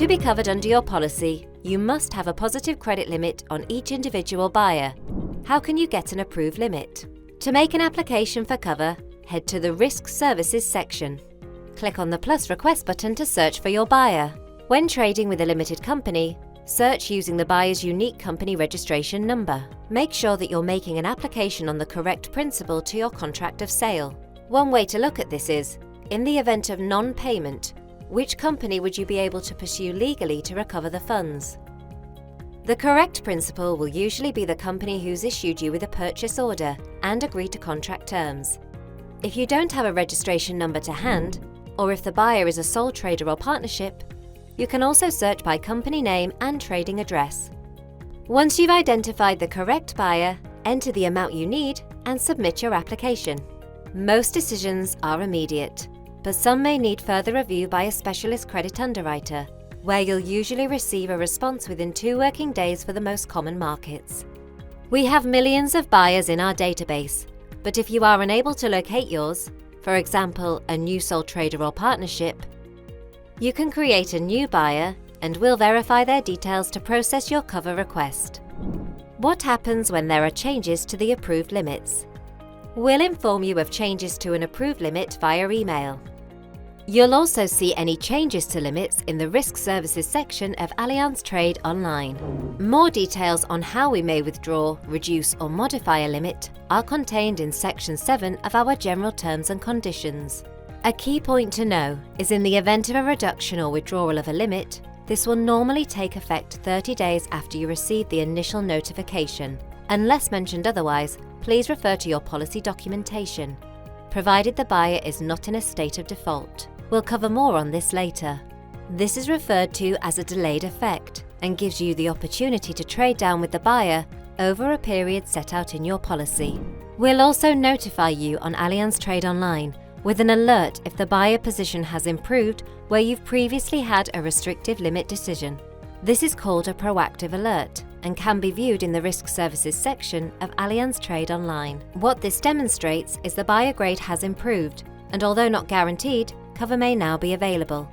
To be covered under your policy, you must have a positive credit limit on each individual buyer. How can you get an approved limit? To make an application for cover, head to the Risk Services section. Click on the Plus Request button to search for your buyer. When trading with a limited company, search using the buyer's unique company registration number. Make sure that you're making an application on the correct principal to your contract of sale. One way to look at this is, in the event of non-payment, which company would you be able to pursue legally to recover the funds? The correct principal will usually be the company who's issued you with a purchase order and agreed to contract terms. If you don't have a registration number to hand, or if the buyer is a sole trader or partnership, you can also search by company name and trading address. Once you've identified the correct buyer, enter the amount you need and submit your application. Most decisions are immediate, but some may need further review by a specialist credit underwriter, where you'll usually receive a response within 2 working days for the most common markets. We have millions of buyers in our database, but if you are unable to locate yours, for example, a new sole trader or partnership, you can create a new buyer and we'll verify their details to process your cover request. What happens when there are changes to the approved limits? We'll inform you of changes to an approved limit via email. You'll also see any changes to limits in the Risk Services section of Allianz Trade Online. More details on how we may withdraw, reduce or modify a limit are contained in Section 7 of our General Terms and Conditions. A key point to know is in the event of a reduction or withdrawal of a limit, this will normally take effect 30 days after you receive the initial notification. Unless mentioned otherwise, please refer to your policy documentation, provided the buyer is not in a state of default. We'll cover more on this later. This is referred to as a delayed effect and gives you the opportunity to trade down with the buyer over a period set out in your policy. We'll also notify you on Allianz Trade Online with an alert if the buyer position has improved where you've previously had a restrictive limit decision. This is called a proactive alert and can be viewed in the Risk Services section of Allianz Trade Online. What this demonstrates is the buyer grade has improved, and although not guaranteed, cover may now be available.